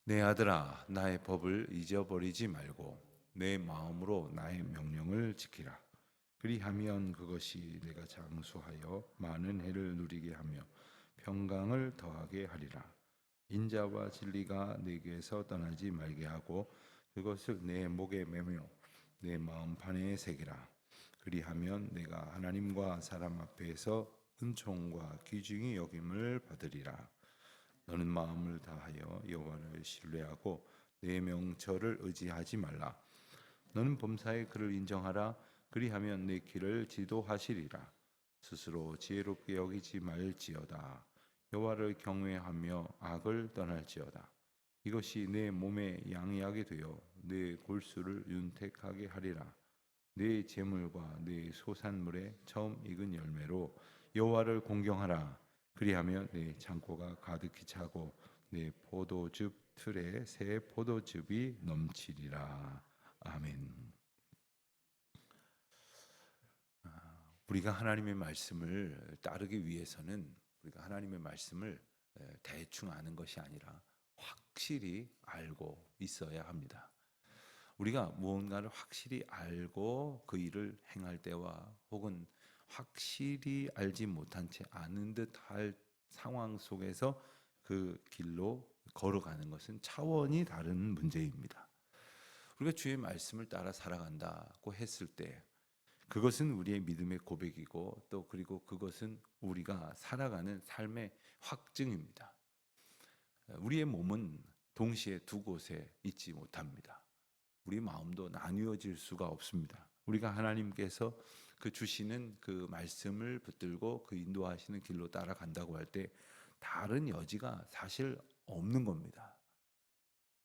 내 아들아, 나의 법을 잊어버리지 말고 내 마음으로 나의 명령을 지키라. 그리하면 그것이 내가 장수하여 많은 해를 누리게 하며 평강을 더하게 하리라. 인자와 진리가 내게서 떠나지 말게 하고 그것을 내 목에 매며 내 마음판에 새기라. 그리하면 내가 하나님과 사람 앞에서 은총과 귀중히 여김을 받으리라. 너는 마음을 다하여 여호와를 신뢰하고 내 명철을 의지하지 말라. 너는 범사에 그를 인정하라. 그리하면 내 길을 지도하시리라. 스스로 지혜롭게 여기지 말지어다. 여호와를 경외하며 악을 떠날지어다. 이것이 내 몸에 양약이 되어 내 골수를 윤택하게 하리라. 내 재물과 내 소산물의 처음 익은 열매로 여호와를 공경하라. 그리하면 내 창고가 가득히 차고 내 포도즙 틀에 새 포도즙이 넘치리라. 아멘. 우리가 하나님의 말씀을 따르기 위해서는 우리가 하나님의 말씀을 대충 아는 것이 아니라 확실히 알고 있어야 합니다. 우리가 무언가를 확실히 알고 그 일을 행할 때와 혹은 확실히 알지 못한 채 아는 듯할 상황 속에서 그 길로 걸어가는 것은 차원이 다른 문제입니다. 우리가 주의 말씀을 따라 살아간다고 했을 때 그것은 우리의 믿음의 고백이고 또 그리고 그것은 우리가 살아가는 삶의 확증입니다. 우리의 몸은 동시에 두 곳에 있지 못합니다. 우리 마음도 나뉘어질 수가 없습니다. 우리가 하나님께서 그 주시는 그 말씀을 붙들고 그 인도하시는 길로 따라간다고 할 때 다른 여지가 사실 없는 겁니다.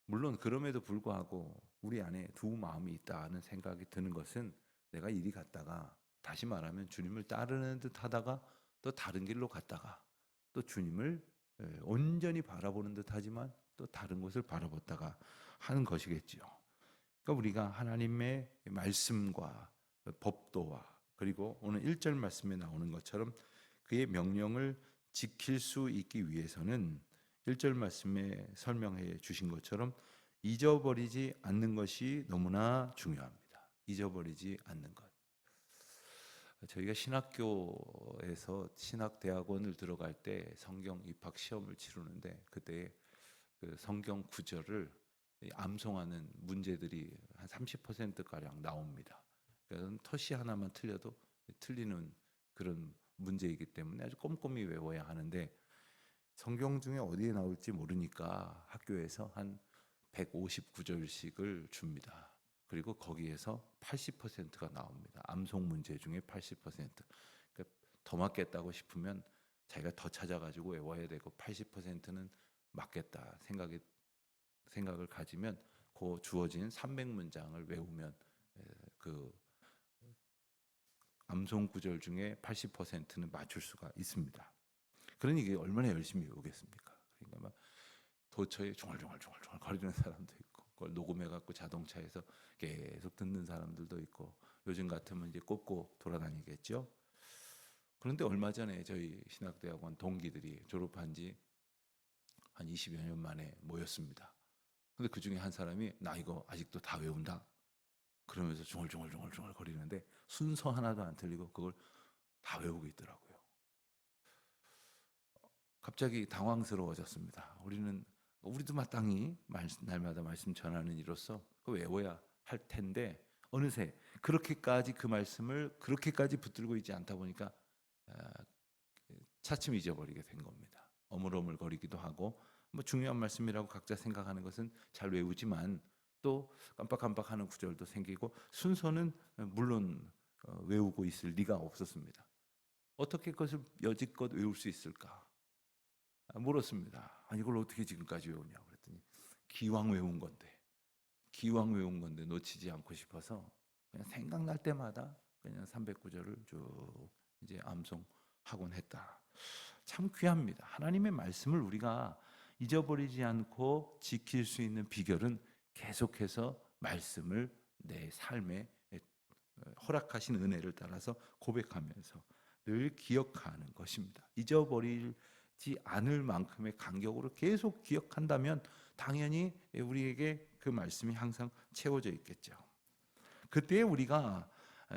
물론 그럼에도 불구하고 우리 안에 두 마음이 있다는 생각이 드는 것은 내가 이리 갔다가 다시 말하면 주님을 따르는 듯 하다가 또 다른 길로 갔다가 또 주님을 온전히 바라보는 듯 하지만 또 다른 곳을 바라봤다가 하는 것이겠지요. 그러니까 우리가 하나님의 말씀과 법도와 그리고 오늘 1절 말씀에 나오는 것처럼 그의 명령을 지킬 수 있기 위해서는 1절 말씀에 설명해 주신 것처럼 잊어버리지 않는 것이 너무나 중요합니다. 잊어버리지 않는 것. 저희가 신학교에서 신학대학원을 들어갈 때 성경 입학 시험을 치르는데 그때 그 성경 구절을 암송하는 문제들이 한 30%가량 나옵니다. 그래서 터시 하나만 틀려도 틀리는 그런 문제이기 때문에 아주 꼼꼼히 외워야 하는데 성경 중에 어디에 나올지 모르니까 학교에서 한 159절씩을 줍니다. 그리고 거기에서 80%가 나옵니다. 암송 문제 중에 80%. 그러니까 더 맞겠다고 싶으면 자기가 더 찾아가지고 외워야 되고 80%는 맞겠다 생각을 가지면 그 주어진 300문장을 외우면 그 암송 구절 중에 80%는 맞출 수가 있습니다. 그러니 이게 얼마나 열심히 외우겠습니까? 그러니까 막 도처에 중얼중얼 거리는 사람도 있고 그걸 녹음해 갖고 자동차에서 계속 듣는 사람들도 있고 요즘 같으면 이제 꼽고 돌아다니겠죠. 그런데 얼마 전에 저희 신학대학원 동기들이 졸업한 지 한 20여 년 만에 모였습니다. 근데 그 중에 한 사람이 나 이거 아직도 다 외운다. 그러면서 중얼중얼 거리는데 순서 하나도 안 틀리고 그걸 다 외우고 있더라고요. 갑자기 당황스러워졌습니다. 우리도 마땅히 날마다 말씀 전하는 이로서 그 외워야 할 텐데 어느새 그렇게까지 그 말씀을 그렇게까지 붙들고 있지 않다 보니까 차츰 잊어버리게 된 겁니다. 어물어물거리기도 하고 뭐 중요한 말씀이라고 각자 생각하는 것은 잘 외우지만 또 깜빡깜빡하는 구절도 생기고 순서는 물론 외우고 있을 리가 없었습니다. 어떻게 그것을 여지껏 외울 수 있을까? 물었습니다. 이걸 어떻게 지금까지 외우냐고 그랬더니 기왕 외운 건데 놓치지 않고 싶어서 그냥 생각날 때마다 그냥 309절을 쭉 이제 암송하곤 했다. 참 귀합니다. 하나님의 말씀을 우리가 잊어버리지 않고 지킬 수 있는 비결은 계속해서 말씀을 내 삶에 허락하신 은혜를 따라서 고백하면서 늘 기억하는 것입니다. 잊어버릴 않을 만큼의 간격으로 계속 기억한다면 당연히 우리에게 그 말씀이 항상 채워져 있겠죠. 그때 우리가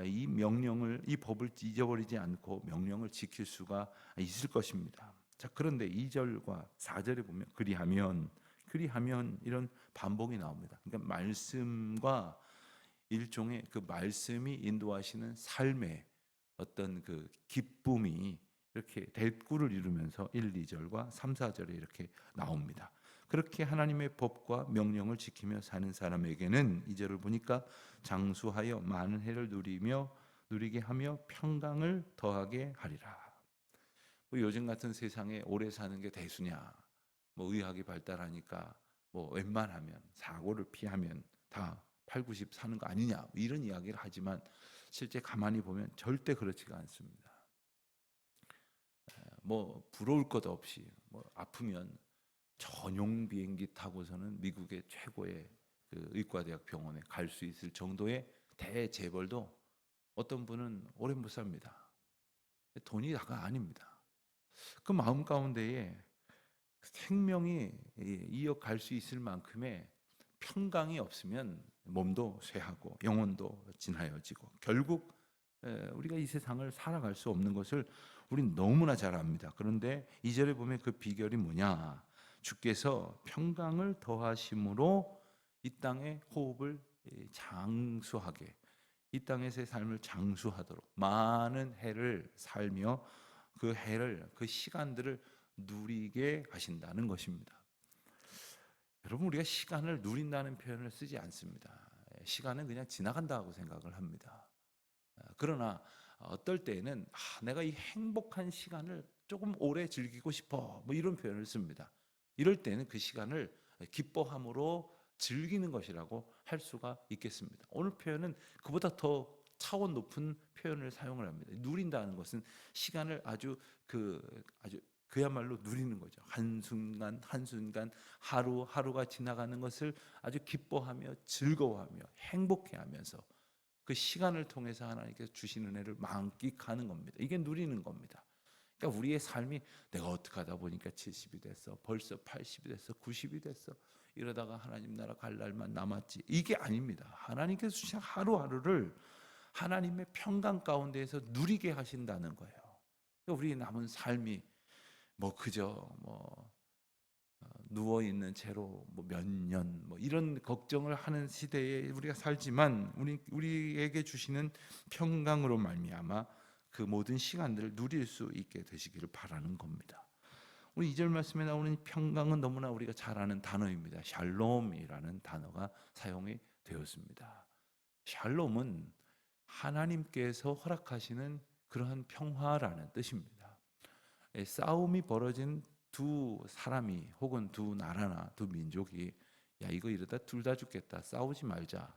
이 법을 잊어버리지 않고 명령을 지킬 수가 있을 것입니다. 자, 그런데 2절과 4절에 보면 그리하면 이런 반복이 나옵니다. 그러니까 말씀과 일종의 그 말씀이 인도하시는 삶의 어떤 그 기쁨이 이렇게 대꾸를 이루면서 1, 2절과 3, 4절에 이렇게 나옵니다. 그렇게 하나님의 법과 명령을 지키며 사는 사람에게는 2절을 보니까 장수하여 많은 해를 누리게 하며 평강을 더하게 하리라. 뭐 요즘 같은 세상에 오래 사는 게 대수냐? 뭐 의학이 발달하니까 뭐 웬만하면 사고를 피하면 다 8, 90 사는 거 아니냐? 뭐 이런 이야기를 하지만 실제 가만히 보면 절대 그렇지가 않습니다. 뭐 부러울 것 없이 뭐 아프면 전용 비행기 타고서는 미국의 최고의 그 의과대학 병원에 갈 수 있을 정도의 대재벌도 어떤 분은 오래 못 삽니다. 돈이 다가 아닙니다. 그 마음 가운데에 생명이 이어갈 수 있을 만큼의 평강이 없으면 몸도 쇠하고 영혼도 진하여지고 결국 우리가 이 세상을 살아갈 수 없는 것을 우린 너무나 잘 압니다. 그런데 2절에 보면 그 비결이 뭐냐? 주께서 평강을 더하심으로 이 땅의 호흡을 장수하게, 이 땅에서의 삶을 장수하도록 많은 해를 살며 그 시간들을 누리게 하신다는 것입니다. 여러분, 우리가 시간을 누린다는 표현을 쓰지 않습니다. 시간은 그냥 지나간다고 생각을 합니다. 그러나 어떨 때에는 내가 이 행복한 시간을 조금 오래 즐기고 싶어, 뭐 이런 표현을 씁니다. 이럴 때는 그 시간을 기뻐함으로 즐기는 것이라고 할 수가 있겠습니다. 오늘 표현은 그보다 더 차원 높은 표현을 사용을 합니다. 누린다는 것은 시간을 아주 그야말로 누리는 거죠. 한순간 한순간 하루하루가 지나가는 것을 아주 기뻐하며 즐거워하며 행복해하면서 그 시간을 통해서 하나님께서 주신 은혜를 만끽하는 겁니다. 이게 누리는 겁니다. 그러니까 우리의 삶이 내가 어떻게 하다 보니까 70이 됐어, 벌써 80이 됐어, 90이 됐어, 이러다가 하나님 나라 갈 날만 남았지, 이게 아닙니다. 하나님께서 주신 하루하루를 하나님의 평강 가운데에서 누리게 하신다는 거예요. 그러니까 우리 남은 삶이 뭐 그저 누워 있는 채로 뭐 몇 년 뭐 이런 걱정을 하는 시대에 우리가 살지만 우리에게 주시는 평강으로 말미암아 그 모든 시간들을 누릴 수 있게 되시기를 바라는 겁니다. 우리 2절 말씀에 나오는 평강은 너무나 우리가 잘 아는 단어입니다. 샬롬이라는 단어가 사용이 되었습니다. 샬롬은 하나님께서 허락하시는 그러한 평화라는 뜻입니다. 싸움이 벌어진 두 사람이 혹은 두 나라나 두 민족이 야 이거 이러다 둘 다 죽겠다, 싸우지 말자,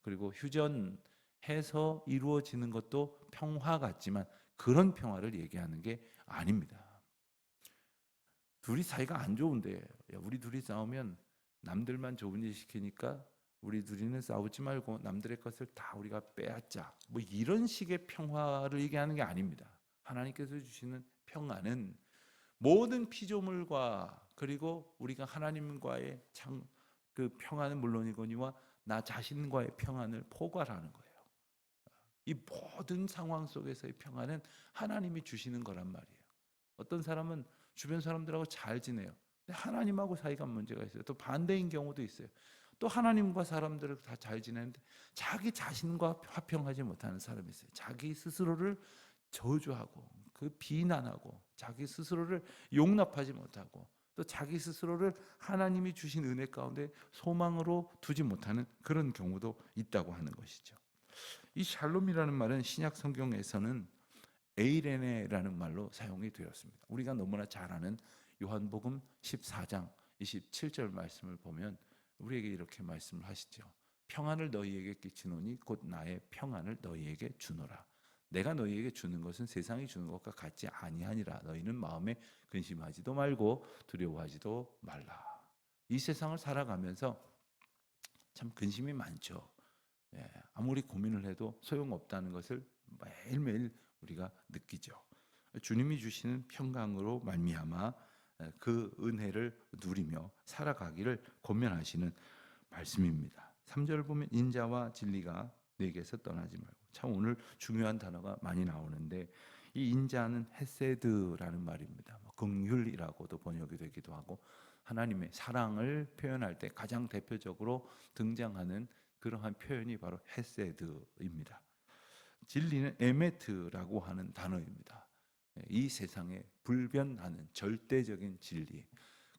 그리고 휴전해서 이루어지는 것도 평화 같지만 그런 평화를 얘기하는 게 아닙니다. 둘이 사이가 안 좋은데 야, 우리 둘이 싸우면 남들만 좋은 일 시키니까 우리 둘이는 싸우지 말고 남들의 것을 다 우리가 빼앗자, 뭐 이런 식의 평화를 얘기하는 게 아닙니다. 하나님께서 주시는 평화는 모든 피조물과 그리고 우리가 하나님과의 그 평안은 물론이거니와 나 자신과의 평안을 포괄하는 거예요. 이 모든 상황 속에서의 평안은 하나님이 주시는 거란 말이에요. 어떤 사람은 주변 사람들하고 잘 지내요. 근데 하나님하고 사이가 문제가 있어요. 또 반대인 경우도 있어요. 또 하나님과 사람들을 다 잘 지내는데 자기 자신과 화평하지 못하는 사람이 있어요. 자기 스스로를 저주하고 그 비난하고 자기 스스로를 용납하지 못하고 또 자기 스스로를 하나님이 주신 은혜 가운데 소망으로 두지 못하는 그런 경우도 있다고 하는 것이죠. 이 샬롬이라는 말은 신약 성경에서는 에이레네라는 말로 사용이 되었습니다. 우리가 너무나 잘 아는 요한복음 14장 27절 말씀을 보면 우리에게 이렇게 말씀을 하시죠. 평안을 너희에게 끼치노니 곧 나의 평안을 너희에게 주노라. 내가 너희에게 주는 것은 세상이 주는 것과 같지 아니하니라. 너희는 마음에 근심하지도 말고 두려워하지도 말라. 이 세상을 살아가면서 참 근심이 많죠. 아무리 고민을 해도 소용없다는 것을 매일매일 우리가 느끼죠. 주님이 주시는 평강으로 말미암아 그 은혜를 누리며 살아가기를 권면하시는 말씀입니다. 3절 보면 인자와 진리가 내게서 떠나지 말고. 참 오늘 중요한 단어가 많이 나오는데 이 인자는 헤세드라는 말입니다. 긍휼이라고도 번역이 되기도 하고 하나님의 사랑을 표현할 때 가장 대표적으로 등장하는 그러한 표현이 바로 헤세드입니다. 진리는 에메트라고 하는 단어입니다. 이 세상에 불변하는 절대적인 진리,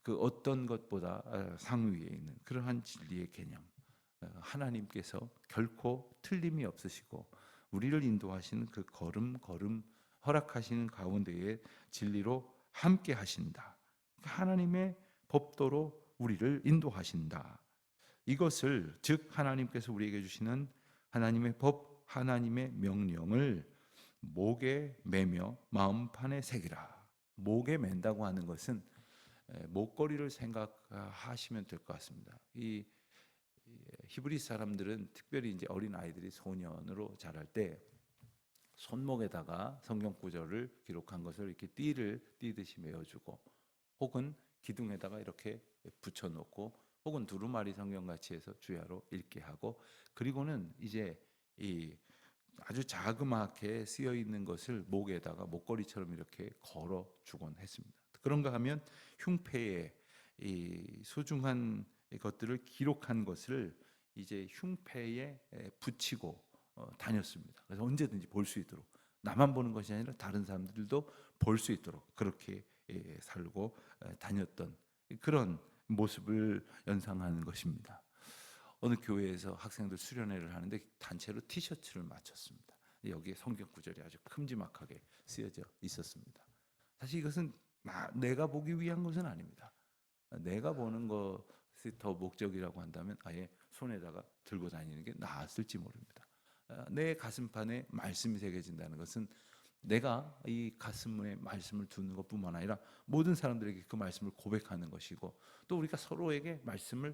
그 어떤 것보다 상위에 있는 그러한 진리의 개념. 하나님께서 결코 틀림이 없으시고 우리를 인도하시는 그 걸음걸음 허락하시는 가운데에 진리로 함께 하신다. 하나님의 법도로 우리를 인도하신다. 이것을 즉 하나님께서 우리에게 주시는 하나님의 법, 하나님의 명령을 목에 매며 마음판에 새기라. 목에 맨다고 하는 것은 목걸이를 생각하시면 될 것 같습니다. 이 히브리 사람들은 특별히 이제 어린 아이들이 소년으로 자랄 때 손목에다가 성경 구절을 기록한 것을 이렇게 띠를 띠듯이 메어주고 혹은 기둥에다가 이렇게 붙여놓고 혹은 두루마리 성경같이 해서 주야로 읽게 하고 그리고는 이제 이 아주 자그맣게 쓰여 있는 것을 목에다가 목걸이처럼 이렇게 걸어 주곤 했습니다. 그런가 하면 흉패에 이 소중한 것들을 기록한 것을 이제 흉패에 붙이고 다녔습니다. 그래서 언제든지 볼 수 있도록 나만 보는 것이 아니라 다른 사람들도 볼 수 있도록 그렇게 살고 다녔던 그런 모습을 연상하는 것입니다. 어느 교회에서 학생들 수련회를 하는데 단체로 티셔츠를 맞췄습니다. 여기에 성경 구절이 아주 큼지막하게 쓰여져 있었습니다. 사실 이것은 내가 보기 위한 것은 아닙니다. 내가 보는 것이 더 목적이라고 한다면 아예 손에다가 들고 다니는 게 나았을지 모릅니다. 내 가슴판에 말씀이 새겨진다는 것은 내가 이 가슴에 말씀을 두는 것뿐만 아니라 모든 사람들에게 그 말씀을 고백하는 것이고 또 우리가 서로에게 말씀을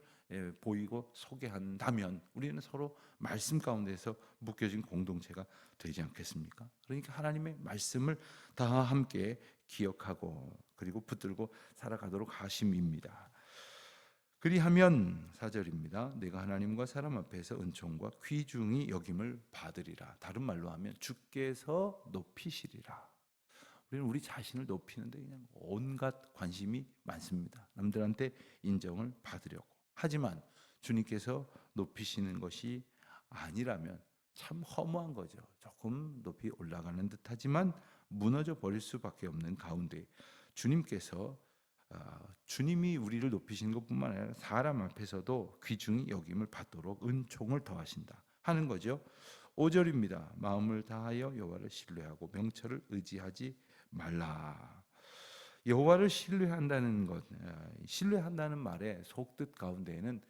보이고 소개한다면 우리는 서로 말씀 가운데서 묶여진 공동체가 되지 않겠습니까? 그러니까 하나님의 말씀을 다 함께 기억하고 그리고 붙들고 살아가도록 하심입니다. 그리하면 4절입니다. 내가 하나님과 사람 앞에서 은총과 귀중히 여김을 받으리라. 다른 말로 하면 주께서 높이시리라. 우리는 우리 자신을 높이는데 그냥 온갖 관심이 많습니다. 남들한테 인정을 받으려고. 하지만 주님께서 높이시는 것이 아니라면 참 허무한 거죠. 조금 높이 올라가는 듯하지만 무너져 버릴 수밖에 없는 가운데 주님께서 주님이 우리를 높이시는 것뿐만 아니라 사람 앞에서도 귀중히 여김을 받도록 은총을 더하신다 하는 거죠. 5절입니다. 마음을 다하여 여호와를 신뢰하고 명철을 의지하지 말라. 여호와를 신뢰한다는 것, 신뢰한다는 말의 속뜻 가운데에는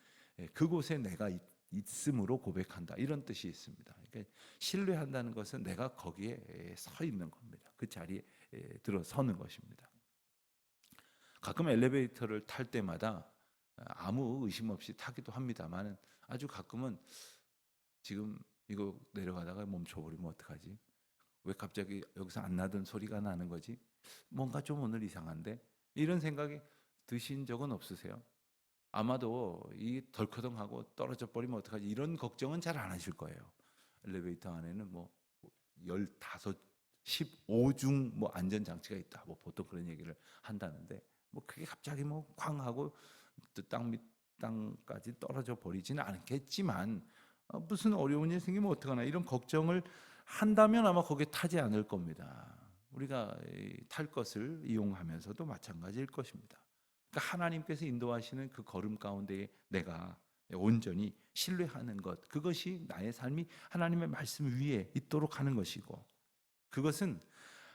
그곳에 내가 있음으로 고백한다 이런 뜻이 있습니다. 그러니까 신뢰한다는 것은 내가 거기에 서 있는 겁니다. 그 자리에 들어서는 것입니다. 가끔 엘리베이터를 탈 때마다 아무 의심 없이 타기도 합니다만 아주 가끔은 지금 이거 내려가다가 멈춰버리면 어떡하지? 왜 갑자기 여기서 안 나던 소리가 나는 거지? 뭔가 좀 오늘 이상한데? 이런 생각이 드신 적은 없으세요? 아마도 이 덜커덩하고 떨어져 버리면 어떡하지? 이런 걱정은 잘 안 하실 거예요. 엘리베이터 안에는 뭐 15, 15중 뭐 안전장치가 있다. 뭐 보통 그런 얘기를 한다는데 뭐 그게 갑자기 뭐 쾅 하고 땅 밑 땅까지 떨어져 버리지는 않겠지만 무슨 어려운 일 생기면 어떡하나 이런 걱정을 한다면 아마 거기에 타지 않을 겁니다. 우리가 탈 것을 이용하면서도 마찬가지일 것입니다. 그러니까 하나님께서 인도하시는 그 걸음 가운데 내가 온전히 신뢰하는 것, 그것이 나의 삶이 하나님의 말씀 위에 있도록 하는 것이고 그것은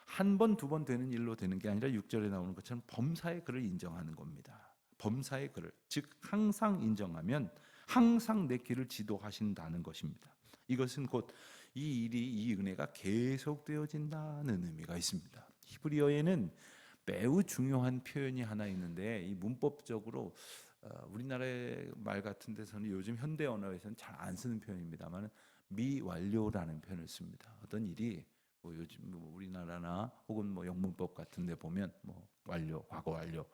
한 번, 두 번 되는 일로 되는 게 아니라 6절에 나오는 것처럼 범사의 그를 인정하는 겁니다. 범사의 그를, 즉 항상 인정하면 항상 내 길을 지도하신다는 것입니다. 이것은 곧 이 일이, 이 은혜가 계속되어진다는 의미가 있습니다. 히브리어에는 매우 중요한 표현이 하나 있는데 이 문법적으로 우리나라의 말 같은 데서는 요즘 현대 언어에서는 잘 안 쓰는 표현입니다만 미완료라는 표현을 씁니다. 어떤 일이 뭐 요즘 뭐 우리나라나 혹은 뭐 영문법 같은 데 보면 뭐 완료, 과거 완료,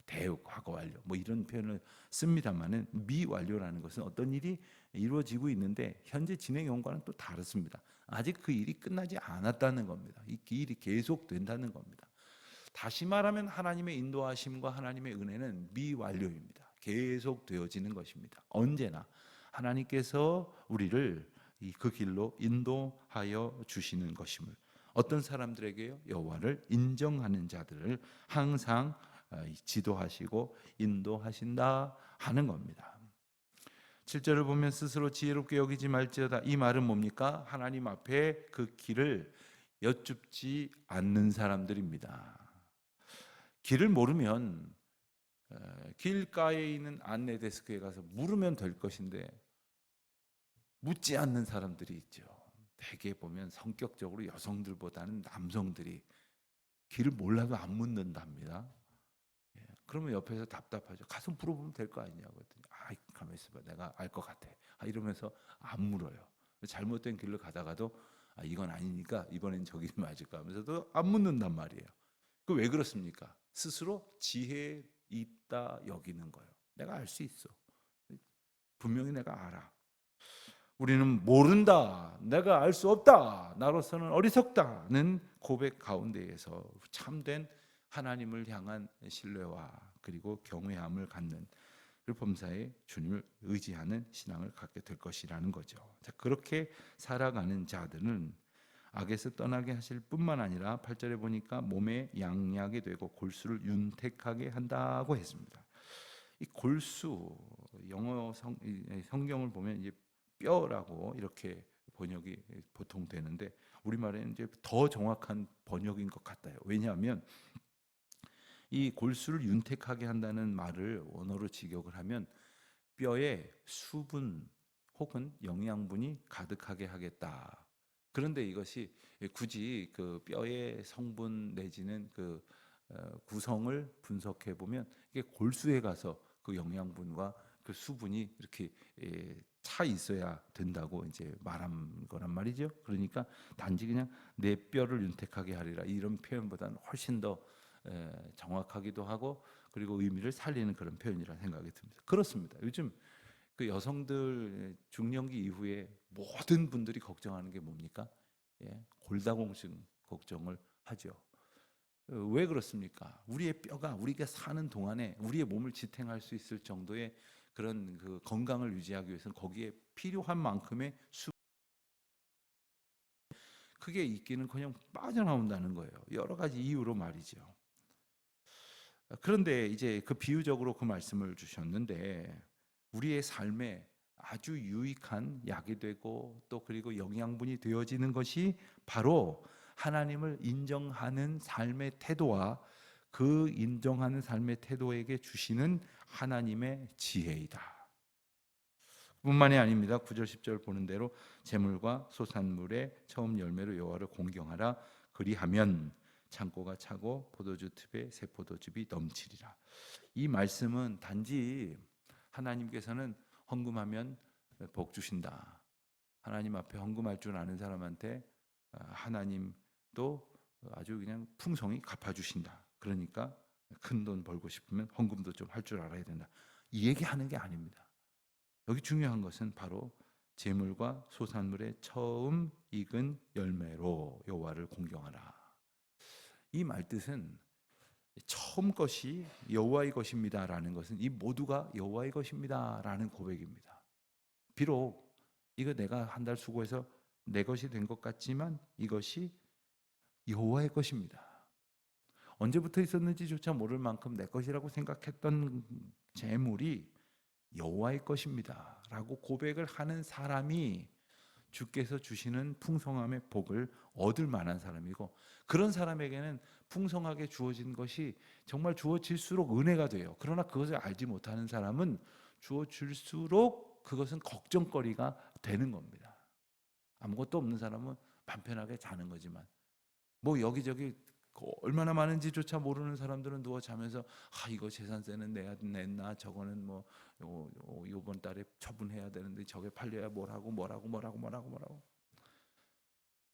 대역, 과거 완료 뭐 이런 표현을 씁니다만은 미완료라는 것은 어떤 일이 이루어지고 있는데 현재 진행 형과는 또 다릅니다. 아직 그 일이 끝나지 않았다는 겁니다. 이 일이 계속된다는 겁니다. 다시 말하면 하나님의 인도하심과 하나님의 은혜는 미완료입니다. 계속 되어지는 것입니다. 언제나 하나님께서 우리를 그 길로 인도하여 주시는 것임을, 어떤 사람들에게요? 여호와를 인정하는 자들을 항상 지도하시고 인도하신다 하는 겁니다. 7절을 보면 스스로 지혜롭게 여기지 말지어다. 이 말은 뭡니까? 하나님 앞에 그 길을 여쭙지 않는 사람들입니다. 길을 모르면 길가에 있는 안내 데스크에 가서 물으면 될 것인데 묻지 않는 사람들이 있죠. 대개 보면 성격적으로 여성들보다는 남성들이 길을 몰라도 안 묻는답니다. 그러면 옆에서 답답하죠. 가서 물어보면 될 거 아니냐고 했더니 가만 있어봐, 내가 알 것 같아. 이러면서 안 물어요. 잘못된 길로 가다가도 이건 아니니까 이번엔 저기 맞을까 하면서도 안 묻는단 말이에요. 그 왜 그렇습니까? 스스로 지혜 있다 여기는 거예요. 내가 알 수 있어. 분명히 내가 알아. 우리는 모른다, 내가 알 수 없다, 나로서는 어리석다는 고백 가운데에서 참된 하나님을 향한 신뢰와 그리고 경외함을 갖는, 그리고 범사에 주님을 의지하는 신앙을 갖게 될 것이라는 거죠. 자, 그렇게 살아가는 자들은 악에서 떠나게 하실 뿐만 아니라 8절에 보니까 몸에 양약이 되고 골수를 윤택하게 한다고 했습니다. 이 골수, 영어 성경을 보면 이제 뼈라고 이렇게 번역이 보통 되는데 우리말에는 이제 더 정확한 번역인 것 같아요. 왜냐하면 이 골수를 윤택하게 한다는 말을 원어로 직역을 하면 뼈에 수분 혹은 영양분이 가득하게 하겠다. 그런데 이것이 굳이 그 뼈의 성분 내지는 그 구성을 분석해 보면 이게 골수에 가서 그 영양분과 그 수분이 이렇게 차 있어야 된다고 이제 말한 거란 말이죠. 그러니까 단지 그냥 내 뼈를 윤택하게 하리라 이런 표현보다는 훨씬 더 정확하기도 하고 그리고 의미를 살리는 그런 표현이라 생각이 듭니다. 그렇습니다. 요즘 그 여성들 중년기 이후에 모든 분들이 걱정하는 게 뭡니까? 골다공증 걱정을 하죠. 왜 그렇습니까? 우리의 뼈가 우리가 사는 동안에 우리의 몸을 지탱할 수 있을 정도의 그런 그 건강을 유지하기 위해서는 거기에 필요한 만큼의 크게 있기는커녕 빠져나온다는 거예요. 여러 가지 이유로 말이죠. 그런데 이제 그 비유적으로 그 말씀을 주셨는데 우리의 삶에 아주 유익한 약이 되고 또 그리고 영양분이 되어지는 것이 바로 하나님을 인정하는 삶의 태도와 그 인정하는 삶의 태도에게 주시는 하나님의 지혜이다. 뿐만이 아닙니다. 9절 10절 보는 대로 재물과 소산물의 처음 열매로 여호와를 공경하라. 그리하면 창고가 차고 포도주 틈에 새 포도즙이 넘치리라. 이 말씀은 단지 하나님께서는 헌금하면 복 주신다, 하나님 앞에 헌금할 줄 아는 사람한테 하나님도 아주 그냥 풍성히 갚아주신다, 그러니까 큰 돈 벌고 싶으면 헌금도 좀 할 줄 알아야 된다, 이 얘기하는 게 아닙니다. 여기 중요한 것은 바로 재물과 소산물의 처음 익은 열매로 여호와를 공경하라. 이 말뜻은 처음 것이 여호와의 것입니다라는 것은 이 모두가 여호와의 것입니다라는 고백입니다. 비록 이거 내가 한 달 수고해서 내 것이 된 것 같지만 이것이 여호와의 것입니다. 언제부터 있었는지조차 모를 만큼 내 것이라고 생각했던 재물이 여호와의 것입니다라고 고백을 하는 사람이 주께서 주시는 풍성함의 복을 얻을 만한 사람이고, 그런 사람에게는 풍성하게 주어진 것이 정말 주어질수록 은혜가 돼요. 그러나 그것을 알지 못하는 사람은 주어질수록 그것은 걱정거리가 되는 겁니다. 아무것도 없는 사람은 맘 편하게 자는 거지만 뭐 여기저기 얼마나 많은지조차 모르는 사람들은 누워 자면서 이거 재산세는 냈나, 저거는 뭐 요번 달에 처분해야 되는데 저게 팔려야 뭐라고.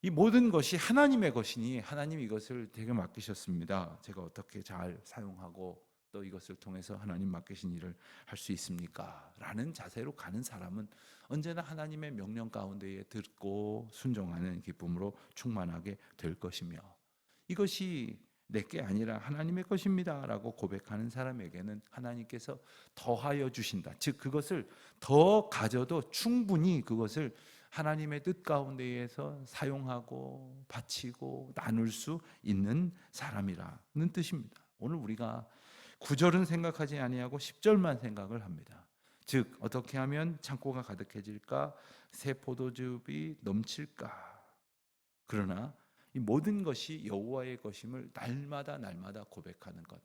이 모든 것이 하나님의 것이니 하나님이 이것을 제게 맡기셨습니다. 제가 어떻게 잘 사용하고 또 이것을 통해서 하나님 맡기신 일을 할 수 있습니까? 라는 자세로 가는 사람은 언제나 하나님의 명령 가운데에 듣고 순종하는 기쁨으로 충만하게 될 것이며, 이것이 내게 아니라 하나님의 것입니다 라고 고백하는 사람에게는 하나님께서 더하여 주신다. 즉 그것을 더 가져도 충분히 그것을 하나님의 뜻 가운데에서 사용하고 바치고 나눌 수 있는 사람이라는 뜻입니다. 오늘 우리가 9절은 생각하지 아니하고 10절만 생각을 합니다. 즉 어떻게 하면 창고가 가득해질까, 새 포도즙이 넘칠까. 그러나 이 모든 것이 여호와의 것임을 날마다 고백하는 것.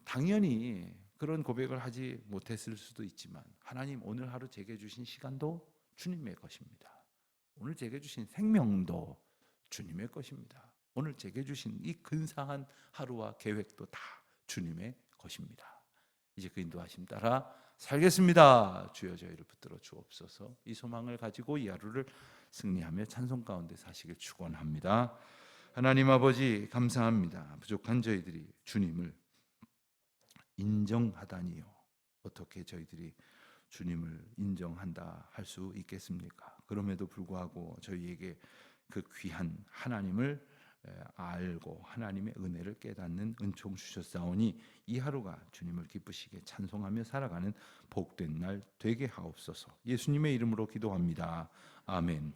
당연히 그런 고백을 하지 못했을 수도 있지만, 하나님 오늘 하루 제게 주신 시간도 주님의 것입니다. 오늘 제게 주신 생명도 주님의 것입니다. 오늘 제게 주신 이 근사한 하루와 계획도 다 주님의 것입니다. 이제 그 인도하심 따라 살겠습니다. 주여 저희를 붙들어 주옵소서. 이 소망을 가지고 이 하루를 승리하며 찬송 가운데 사시길 축원합니다. 하나님 아버지 감사합니다. 부족한 저희들이 주님을 인정하다니요, 어떻게 저희들이 주님을 인정한다 할 수 있겠습니까? 그럼에도 불구하고 저희에게 그 귀한 하나님을 알고 하나님의 은혜를 깨닫는 은총 주셨사오니 이 하루가 주님을 기쁘시게 찬송하며 살아가는 복된 날 되게 하옵소서. 예수님의 이름으로 기도합니다. 아멘.